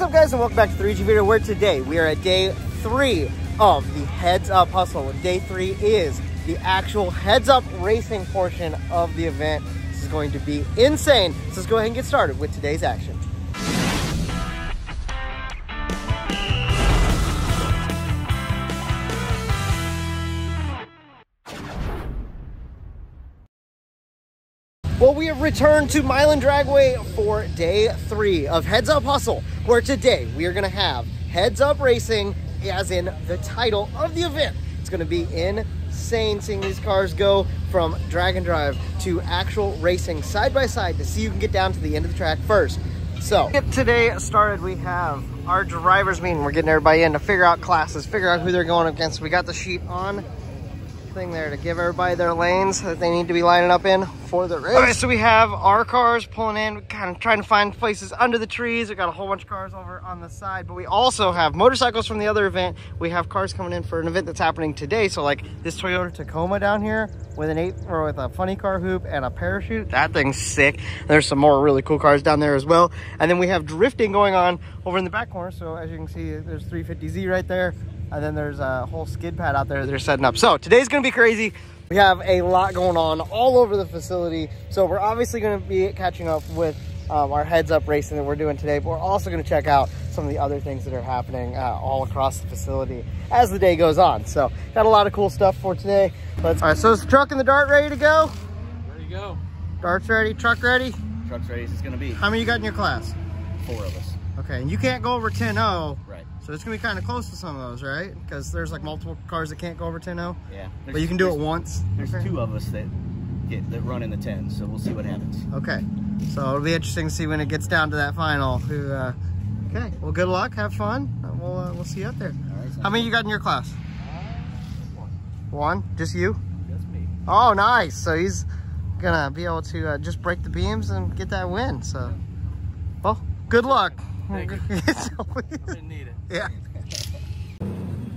What's up, guys, and welcome back to the 3G video, where today we are at day 3 of the Heads Up Hustle. Day 3 is the actual Heads Up racing portion of the event. This is going to be insane. So let's go ahead and get started with today's action. Well, we have returned to Milan Dragway for day 3 of Heads Up Hustle, where today we are going to have Heads Up Racing, as in the title of the event. It's going to be insane seeing these cars go from drag and drive to actual racing side by side to see who can get down to the end of the track first. So, to get today started, we have our drivers meeting. We're getting everybody in to figure out classes, figure out who they're going against. We got the sheet on thing there to give everybody their lanes that they need to be lining up in for the race. All right, so we have our cars pulling in, kind of trying to find places under the trees. We got a whole bunch of cars over on the side, but we also have motorcycles from the other event. We have cars coming in for an event that's happening today. So like this Toyota Tacoma down here with with a funny car hoop and a parachute. That thing's sick. There's some more really cool cars down there as well. And then we have drifting going on over in the back corner. So as you can see, there's 350Z right there. And then there's a whole skid pad out there they're setting up. So today's gonna be crazy. We have a lot going on all over the facility. So we're obviously gonna be catching up with our Heads Up racing that we're doing today, but we're also gonna check out some of the other things that are happening all across the facility as the day goes on. So got a lot of cool stuff for today. All right, so is the truck and the dart ready to go? Ready to go. Dart's ready, truck ready? Truck's ready as it's gonna be. How many you got in your class? 4 of us. Okay, and you can't go over 10-0. Right. So it's gonna be kind of close to some of those, right? Because there's like multiple cars that can't go over 10-0. Yeah. But you can do it once. There's 2 of us that run in the 10, so we'll see what happens. Okay. So it'll be interesting to see when it gets down to that final. Okay. Well, good luck. Have fun. We'll see you out there. All right. How many you got in your class? 1. Just you? Just me. Oh, nice. So he's gonna be able to just break the beams and get that win. So, well, good luck. Thank you. I didn't need it. Yeah.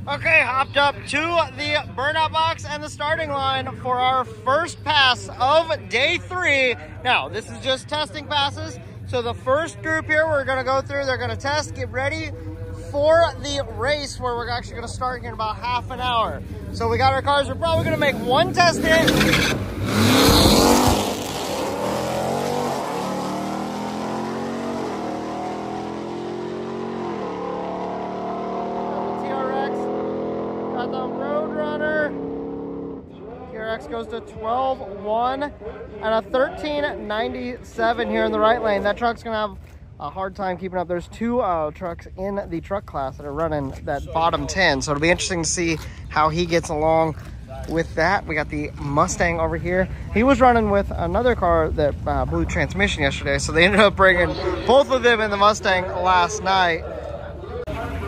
Okay, hopped up to the burnout box and the starting line for our first pass of day 3. Now, this is just testing passes. So the first group here we're gonna go through, they're gonna test, get ready for the race where we're actually gonna start here in about half an hour. So we got our cars, we're probably gonna make 1 test hit. Goes to 12.1 and a 13.97 here in the right lane. That truck's gonna have a hard time keeping up. There's 2 trucks in the truck class that are running that bottom 10, so it'll be interesting to see how he gets along with that. We got the Mustang over here. He was running with another car that blew transmission yesterday, so they ended up bringing both of them in the Mustang last night.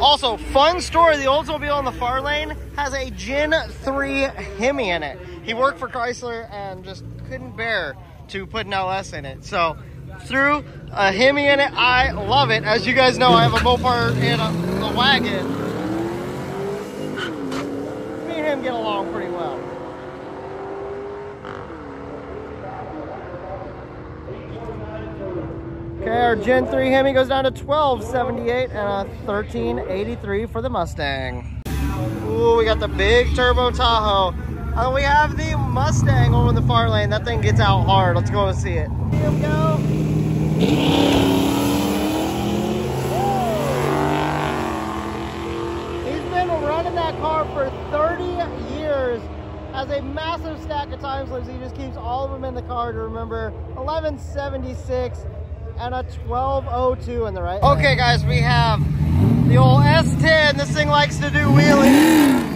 Also, fun story, the Oldsmobile in the far lane has a Gen 3 Hemi in it. He worked for Chrysler and just couldn't bear to put an LS in it. So, threw a Hemi in it. I love it. As you guys know, I have a Mopar and a wagon. Me and him get along pretty well. Okay, our Gen 3 Hemi goes down to 12.78 and a 13.83 for the Mustang. Ooh, we got the big turbo Tahoe. We have the Mustang over in the far lane. That thing gets out hard. Let's go and see it. Here we go. He's been running that car for 30 years. Has a massive stack of time slips. He just keeps all of them in the car to remember. 11.76. And a 12.02 in the right lane. Okay, guys, we have the old S10. This thing likes to do wheelies.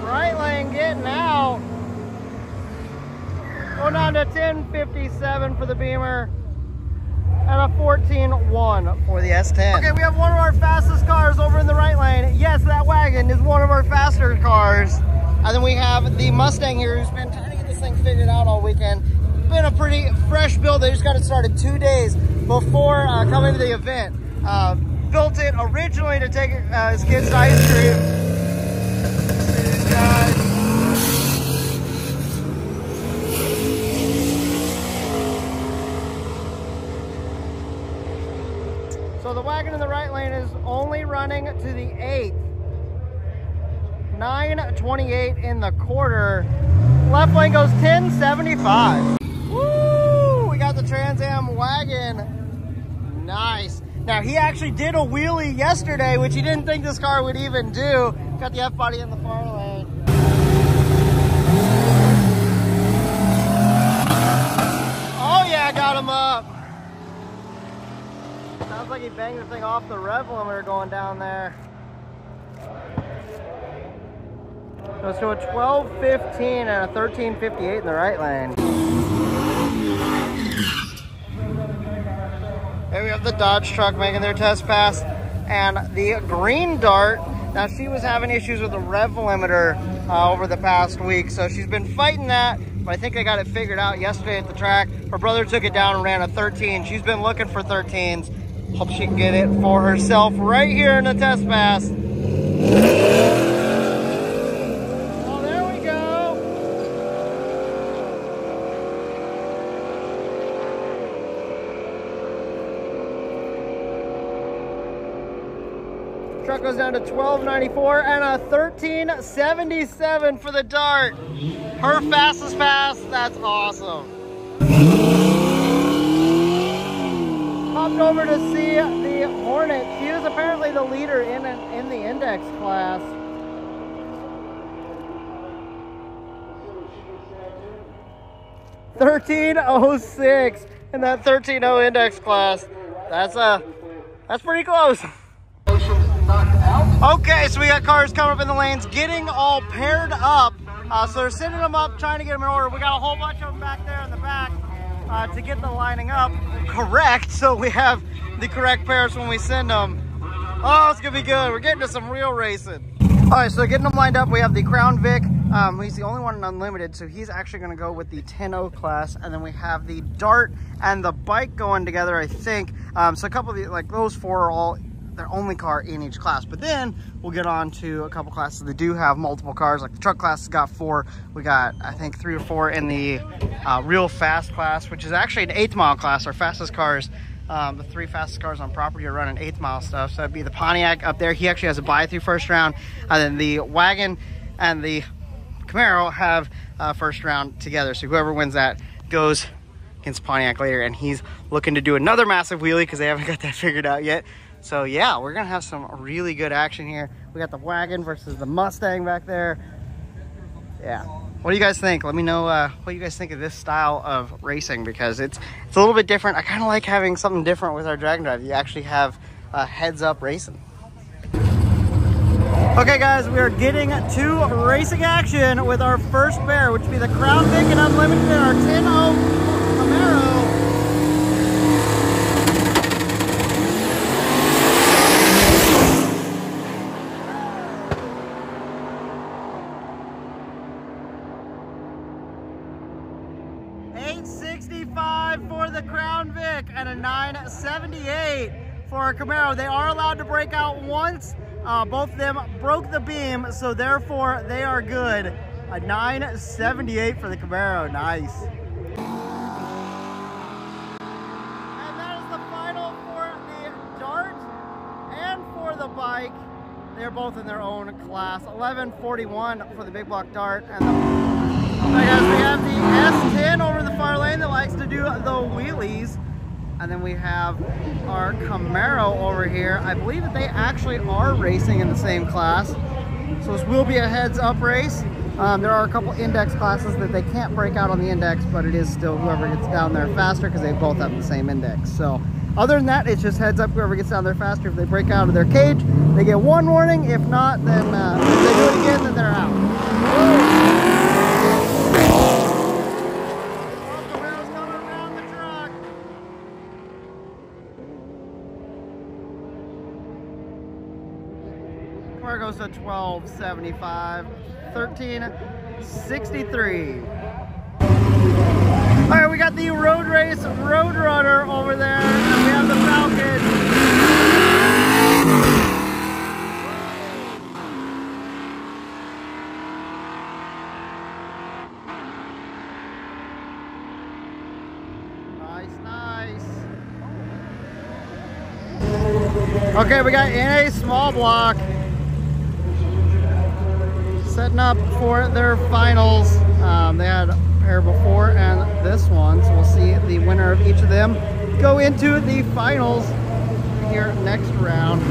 Right lane getting out. Going down to 10.57 for the Beamer. And a 14.1 for the S10. Okay, we have one of our fastest cars over in the right lane. Yes, that wagon is one of our faster cars. And then we have the Mustang here who's been trying to get this thing figured out all weekend. Been a pretty fresh build. They just got it started 2 days before coming to the event. Built it originally to take his kids to ice cream. running to the 8th. 9:28 in the quarter. Left lane goes 10:75. Woo! We got the Trans Am wagon. Nice. Now he actually did a wheelie yesterday, which he didn't think this car would even do. Got the F-body in the far lane. Oh yeah, got him up. Sounds like he banged the thing off the rev limiter going down there. Goes to a 12.15 and a 13.58 in the right lane. Here we have the Dodge truck making their test pass, and the green Dart. Now she was having issues with the rev limiter over the past week, so she's been fighting that, but I think I got it figured out yesterday at the track. Her brother took it down and ran a 13. She's been looking for 13s. Hope she can get it for herself right here in the test pass. Truck goes down to 12.94 and a 13.77 for the Dart. Her fastest pass, that's awesome. Popped over to see the Hornet. She is apparently the leader in the index class. $13.06 in that 13.0 index class. That's pretty close. Okay, so we got cars coming up in the lanes, getting all paired up. So they're sending them up, trying to get them in order. We got a whole bunch of them back there in the back to get the lining up correct, so we have the correct pairs when we send them. Oh, it's gonna be good. We're getting to some real racing. All right, so getting them lined up, we have the Crown Vic. He's the only one in Unlimited, so he's actually gonna go with the 10.0 class, and then we have the Dart and the bike going together, I think. So a couple of the, like those four are all their only car in each class, but then we'll get on to a couple classes that do have multiple cars. Like the truck class has got 4. We got, I think, 3 or 4 in the real fast class, which is actually an 8th mile class. Our fastest cars, the 3 fastest cars on property are running 8th mile stuff. So that'd be the Pontiac up there. He actually has a buy through first round, and then the wagon and the Camaro have first round together. So whoever wins that goes against Pontiac later, and he's looking to do another massive wheelie because they haven't got that figured out yet. So yeah, we're gonna have some really good action here. We got the wagon versus the Mustang back there. Yeah, what do you guys think? Let me know what you guys think of this style of racing, because it's a little bit different. I kind of like having something different with our Dragon Drive. You actually have heads up racing. Okay guys, we are getting to racing action with our first pair, which would be the Crown Vic and Unlimited and our 10.0 Camaro. For the Crown Vic and a 978 for our Camaro. They are allowed to break out once. Both of them broke the beam, so therefore they are good. A 978 for the Camaro. Nice. And that is the final for the Dart and for the bike. They're both in their own class. 1141 for the big block Dart and the Alright guys, we have the S10 over in the far lane that likes to do the wheelies. And then we have our Camaro over here. I believe that they actually are racing in the same class. So this will be a heads up race. There are a couple index classes that they can't break out on the index, but it is still whoever gets down there faster because they both have the same index. So other than that, it's just heads up whoever gets down there faster. If they break out of their cage, they get 1 warning. If not, then if they do it again, then they're out. Car goes to 12.75, 13.63. All right, we got the Road Race Roadrunner over there, and we have the Falcon. Nice, nice. Okay, we got in a small block. Setting up for their finals. They had a pair before and this one, so we'll see the winner of each of them go into the finals here next round.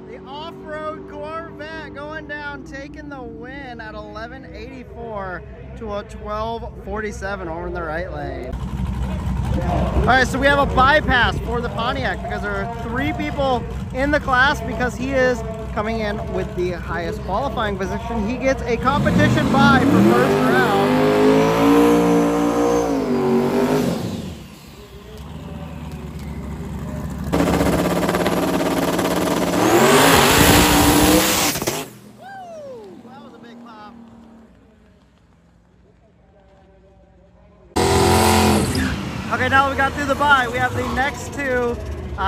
The off-road Corvette going down, taking the win at 1184 to a 1247 over in the right lane. All right, so we have a bypass for the Pontiac because there are 3 people in the class. Because he is coming in with the highest qualifying position, he gets a competition bye for first round. Woo! That was a big pop. Okay, now that we got through the bye, we have the next 2.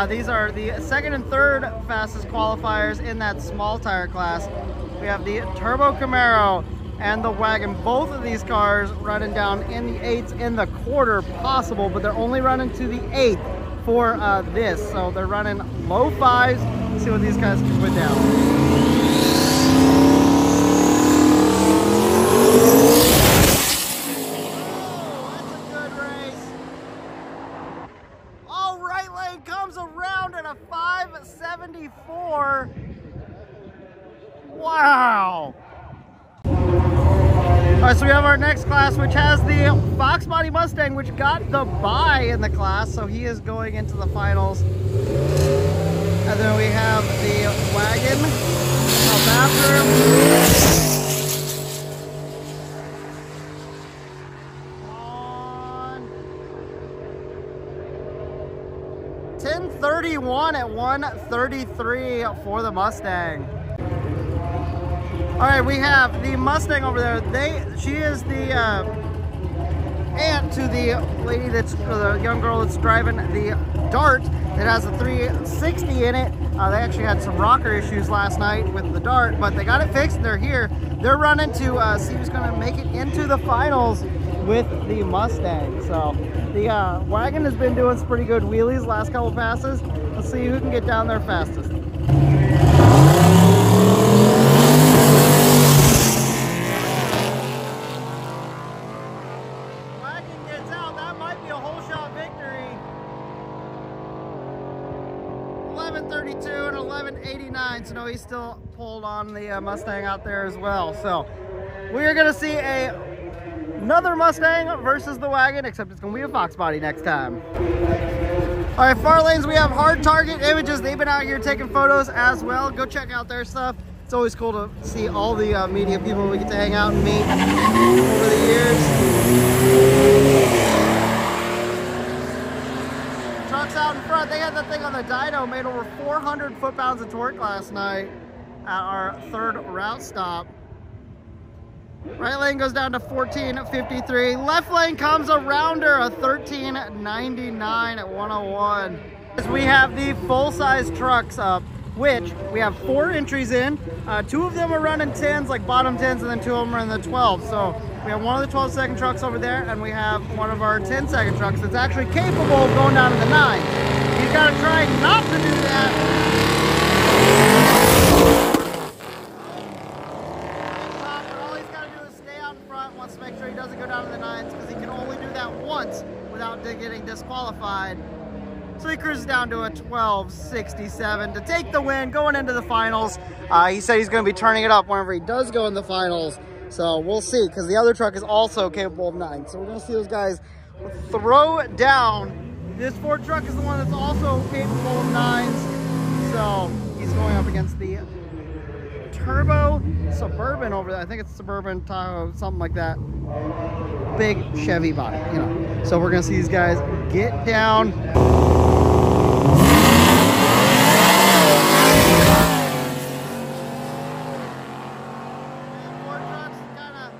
These are the second and third fastest qualifiers in that small tire class. We have the Turbo Camaro and the Wagon. Both of these cars running down in the 8s in the quarter possible, but they're only running to the 8th for this. So they're running low 5s. Let's see what these guys can put down. Around at a 574. Wow. All right, so we have our next class, which has the Fox Body Mustang, which got the bye in the class, so he is going into the finals. And then we have the Wagon, a bathroom. 1031 at 133 for the Mustang. All right, we have the Mustang over there. She is the aunt to the lady the young girl that's driving the Dart. It has a 360 in it. They actually had some rocker issues last night with the Dart, but they got it fixed and they're here. They're running to see who's gonna make it into the finals with the Mustang. So the Wagon has been doing some pretty good wheelies last couple passes. Let's see who can get down there fastest. Wagon gets out. That might be a whole shot victory. 1132 and 1189. So no, he's still pulled on the Mustang out there as well. So we are gonna see another Mustang versus the Wagon, except it's gonna be a Fox Body next time. All right, far lanes, we have Hard Target Images. They've been out here taking photos as well. Go check out their stuff. It's always cool to see all the media people we get to hang out and meet over the years. Trucks out in front. They had that thing on the dyno, made over 400 foot-pounds of torque last night at our 3rd route stop. Right lane goes down to 1453. Left lane comes around her, a 1399 at 101. We have the full-size trucks up, which we have 4 entries in. 2 of them are running 10s, like bottom 10s, and then 2 of them are in the 12s. So we have one of the 12-second trucks over there, and we have one of our 10-second trucks that's actually capable of going down to the 9. He's got to try not to do that. Wants to make sure he doesn't go down to the 9s because he can only do that once without getting disqualified. So he cruises down to a 1267 to take the win going into the finals. He said he's going to be turning it up whenever he does go in the finals. So we'll see, because the other truck is also capable of 9. So we're going to see those guys throw down. This Ford truck is the one that's also capable of 9s. So he's going up against the Turbo Suburban over there. I think it's Suburban Tahoe, something like that. Big Chevy body, you know. So we're gonna see these guys get down. Ford trucks kind of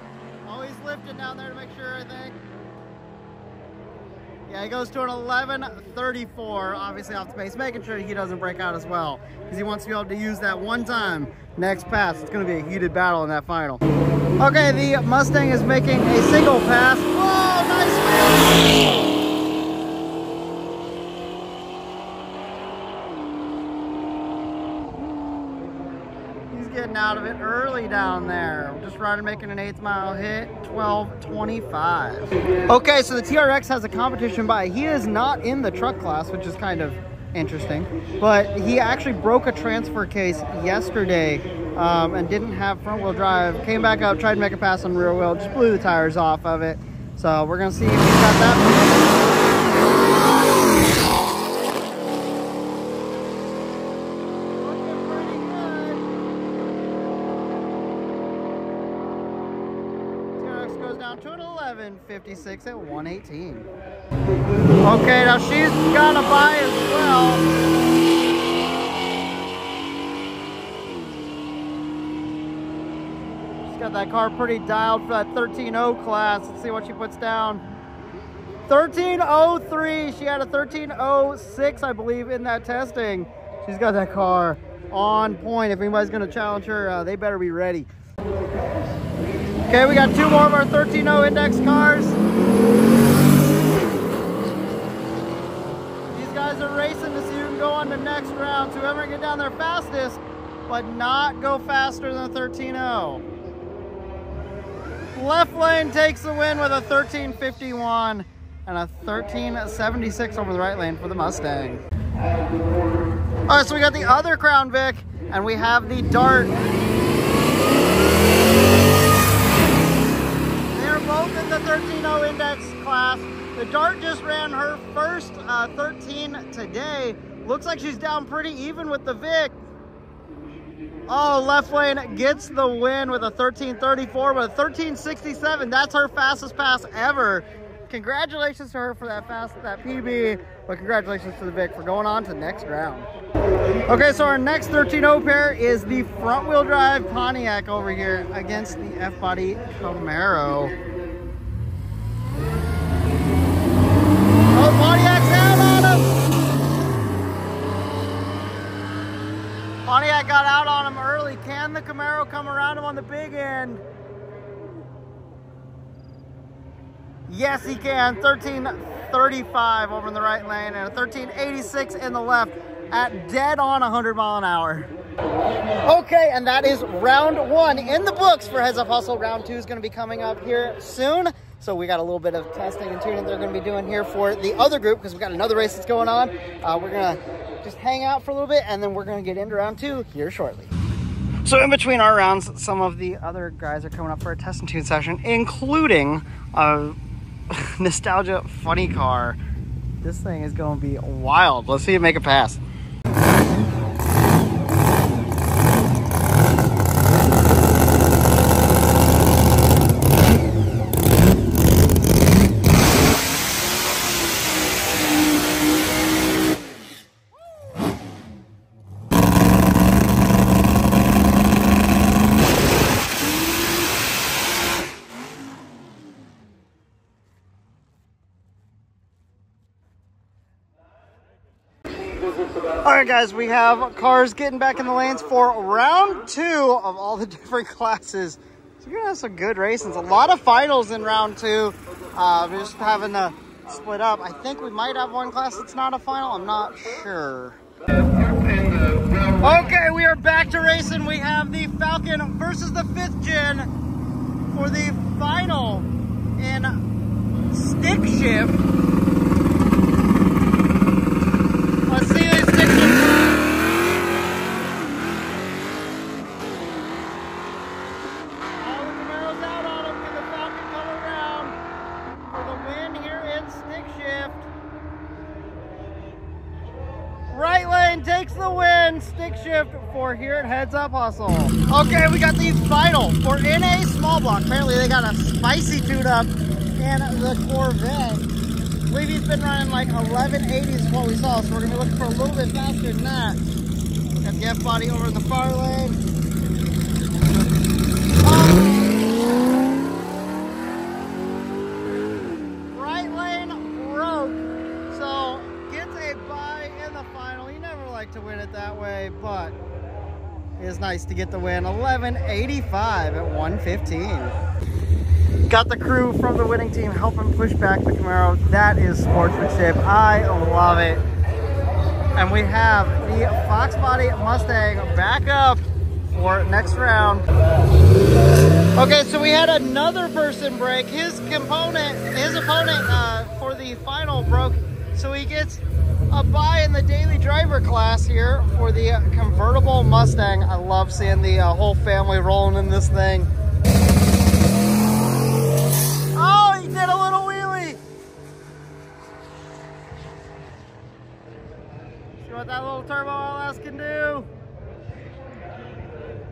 always lifting down there to make sure, I think. Yeah, he goes to an 1134, obviously off the pace, making sure he doesn't break out as well, because he wants to be able to use that one time next pass. It's going to be a heated battle in that final. Okay, the Mustang is making a single pass. Whoa, nice wheel! He's getting out of it early down there. Just riding, making an 8th mile hit, 12:25. Okay, so the TRX has a competition bye. He is not in the truck class, which is kind of interesting, but he actually broke a transfer case yesterday and didn't have front wheel drive. Came back up, tried to make a pass on rear wheel, just blew the tires off of it. So we're gonna see if he's got that. Down to an 11.56 at 118. Okay, now she's got a bye as well. She's got that car pretty dialed for that 13.0 class. Let's see what she puts down. 13.03. She had a 13.06, I believe, in that testing. She's got that car on point. If anybody's going to challenge her, they better be ready. Okay, we got two more of our 13.0 index cars. These guys are racing to see who can go on the next round. So whoever can get down there fastest, but not go faster than a 13.0. Left lane takes the win with a 13.51 and a 13.76 over the right lane for the Mustang. All right, so we got the other Crown Vic, and we have the Dart. Both in the 13.0 index class. The Dart just ran her first 13 today. Looks like she's down pretty even with the Vic. Oh, left lane gets the win with a 13.34, but a 13.67. That's her fastest pass ever. Congratulations to her for that PB, but congratulations to the Vic for going on to the next round. Okay, so our next 13.0 pair is the front wheel drive Pontiac over here against the F-body Camaro. Oh, Pontiac's out on him! Pontiac got out on him early. Can the Camaro come around him on the big end? Yes, he can. 13.35 over in the right lane and a 13.86 in the left at dead on 100 mile an hour. Okay, and that is round one in the books for Heads Up Hustle. Round two is going to be coming up here soon. So we got a little bit of testing and tuning they're going to be doing here for the other group because we got another race that's going on. We're going to just hang out for a little bit and then we're going to get into round two here shortly. So in between our rounds, some of the other guys are coming up for a test and tune session, including a nostalgia funny car. This thing is going to be wild. Let's see it make a pass. Alright guys, we have cars getting back in the lanes for round two of all the different classes. So you're gonna have some good racing. A lot of finals in round two. We're just having to split up. I think we might have one class that's not a final. I'm not sure. Okay, we are back to racing. We have the Falcon versus the 5th gen for the final in stick shift. Let's see this stick shift. All the Camaros out on him. Can the Falcon come around for the win here in stick shift? Right lane takes the win. Stick shift for here at Heads Up Hustle. Okay, we got the final for NA small block. Apparently they got a spicy tune up in the Corvette. I believe he's been running like 1180s is what we saw, so we're gonna be looking for a little bit faster than that. Got the F-body over in the far lane. Right lane broke, so gets a bye in the final. You never like to win it that way, but is nice to get the win. 1185 at 115. Got the crew from the winning team helping push back the Camaro. That is sportsmanship. I love it. And we have the Fox Body Mustang back up for next round. Okay, so we had another person break. His opponent for the final broke, so he gets a bye in the daily driver class here for the convertible Mustang. I love seeing the whole family rolling in this thing. Oh, he did a little wheelie. See what that little turbo LS can do.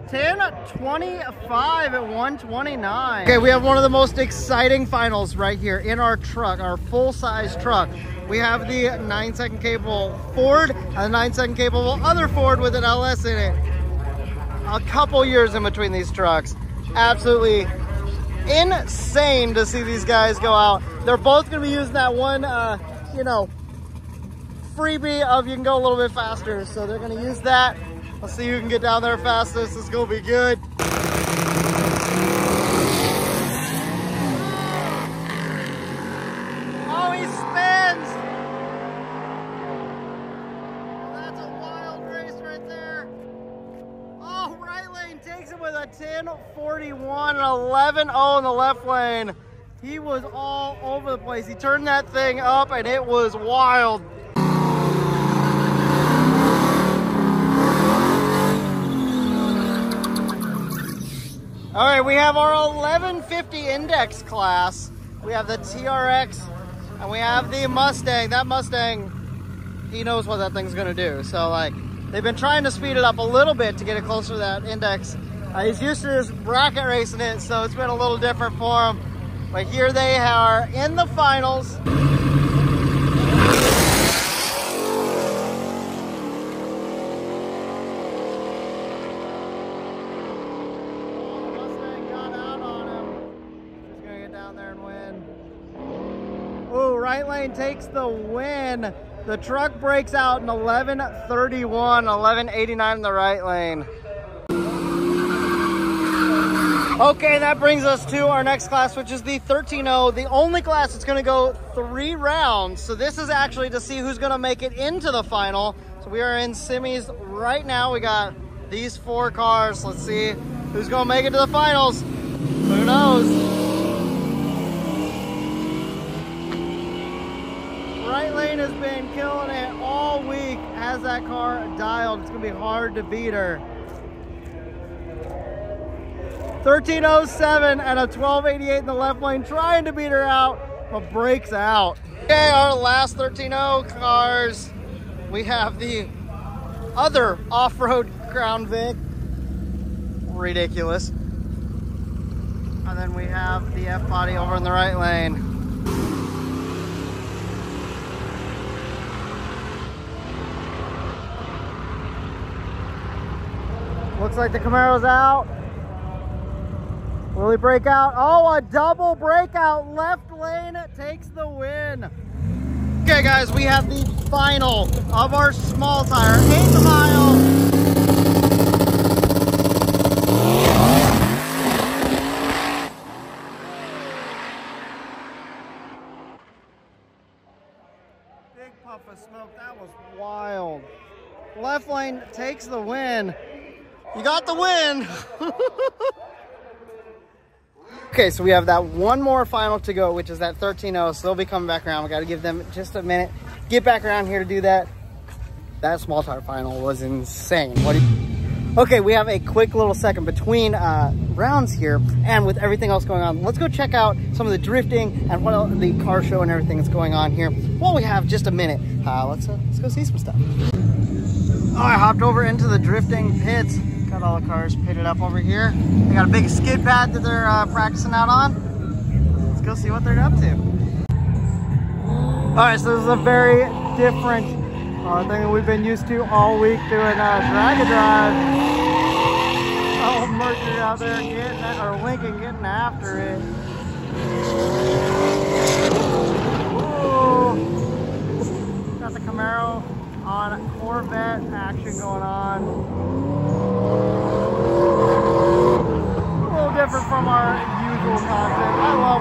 10:25 at 129. Okay, we have one of the most exciting finals right here in our truck, our full-size truck. We have the 9-second capable Ford and the 9-second capable other Ford with an LS in it. A couple years in between these trucks. Absolutely insane to see these guys go out. They're both going to be using that one, you know, freebie of you can go a little bit faster. So they're going to use that. Let's see who can get down there fastest. It's going to be good. Oh, he spins. Oh, that's a wild race right there. Oh, right lane takes it with a 10:41 and 11:0 in the left lane. He was all over the place. He turned that thing up and it was wild. All right, we have our 1150 index class. We have the TRX and we have the Mustang. That Mustang, he knows what that thing's gonna do. So like, they've been trying to speed it up a little bit to get it closer to that index. He's used to just bracket racing it, so it's been a little different for him. But here they are in the finals. Right lane takes the win. The truck breaks out in 11:31, 11:89 in the right lane. Okay, that brings us to our next class, which is the 13-0, the only class that's going to go 3 rounds. So this is actually to see who's going to make it into the final. So we are in semis right now. We got these 4 cars. Let's see who's going to make it to the finals. Who knows? Right lane has been killing it all week. Has that car dialed. It's going to be hard to beat her. 13:07 and a 12:88 in the left lane, trying to beat her out, but breaks out. Okay, our last 13-0 cars. We have the other off-road Crown Vic. Ridiculous. And then we have the F-body over in the right lane. Looks like the Camaro's out. Will he break out? Oh, a double breakout. Left lane takes the win. Okay, guys, we have the final of our small tire, 8th mile. Big puff of smoke. That was wild. Left lane takes the win. You got the win. Okay, so we have that one more final to go, which is that 13-0. So they'll be coming back around. We got to give them just a minute. Get back around here to do that. That small tire final was insane. Okay, we have a quick little second between rounds here, and with everything else going on, let's go check out some of the drifting and what else, the car show and everything that's going on here. While we have just a minute, let's go see some stuff. Oh, I hopped over into the drifting pits. Got all the cars pitted up over here. They got a big skid pad that they're practicing out on. Let's go see what they're up to. All right, so this is a very different thing that we've been used to all week doing drag a drive. Oh, Mercury out there getting that, or Lincoln getting after it. Whoa. Got the Camaro on Corvette action going on.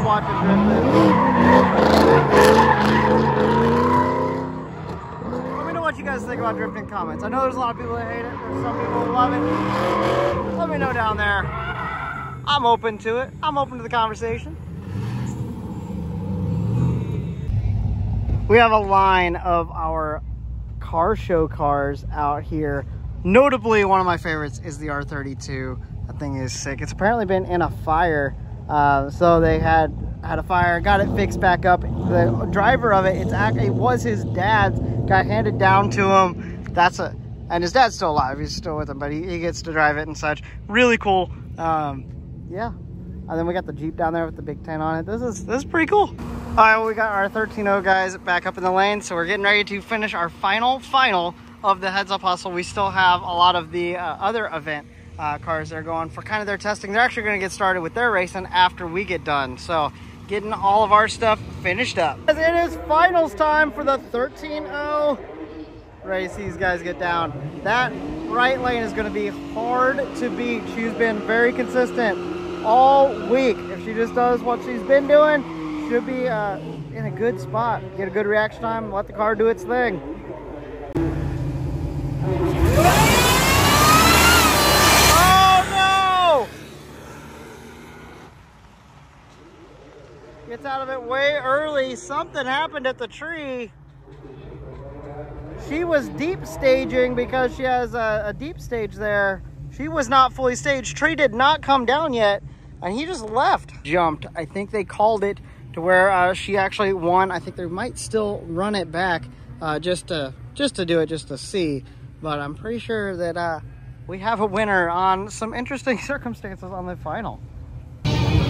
watching drifting. Let me know what you guys think about drifting in comments. I know there's a lot of people that hate it. There's some people who love it. Let me know down there. I'm open to it. I'm open to the conversation. We have a line of our car show cars out here. Notably, one of my favorites is the R32. That thing is sick. It's apparently been in a fire. So they had a fire, got it fixed back up. The driver of it, it was his dad's, got handed down to him. And his dad's still alive. He's still with him, but he gets to drive it and such. Really cool. Yeah. And then we got the Jeep down there with the big tent on it. This is pretty cool. All right, well, we got our 13.0 guys back up in the lane, so we're getting ready to finish our final of the Heads Up Hustle. We still have a lot of the other event cars that are going for kind of their testing. They're actually going to get started with their racing after we get done. So getting all of our stuff finished up. It is finals time for the 13.0 race. These guys get down. That right lane is going to be hard to beat. She's been very consistent all week. If she just does what she's been doing, should be in a good spot. Get a good reaction time, let the car do its thing. Oh no! Gets out of it way early. Something happened at the tree. She was deep staging because she has a deep stage there. She was not fully staged. Tree did not come down yet, and he just left. Jumped. I think they called it to where she actually won. I think they might still run it back just to do it, just to see. But I'm pretty sure that we have a winner on some interesting circumstances on the final.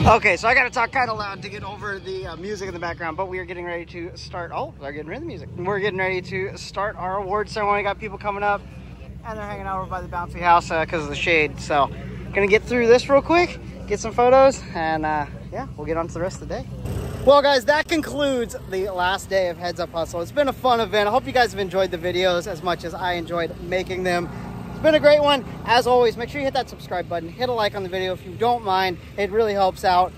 Okay, so I got to talk kind of loud to get over the music in the background, but we are getting ready to start. Oh, they're getting rid of the music. We're getting ready to start our award ceremony. Got people coming up, and they're hanging out over by the bouncy house because of the shade. So, gonna get through this real quick, get some photos, and yeah, we'll get on to the rest of the day. Well, guys, that concludes the last day of Heads Up Hustle. It's been a fun event. I hope you guys have enjoyed the videos as much as I enjoyed making them. It's been a great one. As always, make sure you hit that subscribe button, hit a like on the video if you don't mind. It really helps out,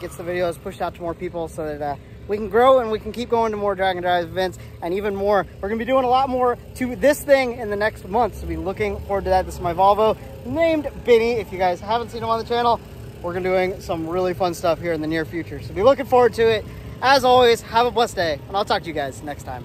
gets the videos pushed out to more people so that we can grow and we can keep going to more Drag and Drive events and even more. We're gonna be doing a lot more to this thing in the next month, so be looking forward to that. This is my Volvo named Benny. If you guys haven't seen him on the channel, we're gonna be doing some really fun stuff here in the near future. So be looking forward to it. As always, have a blessed day, and I'll talk to you guys next time.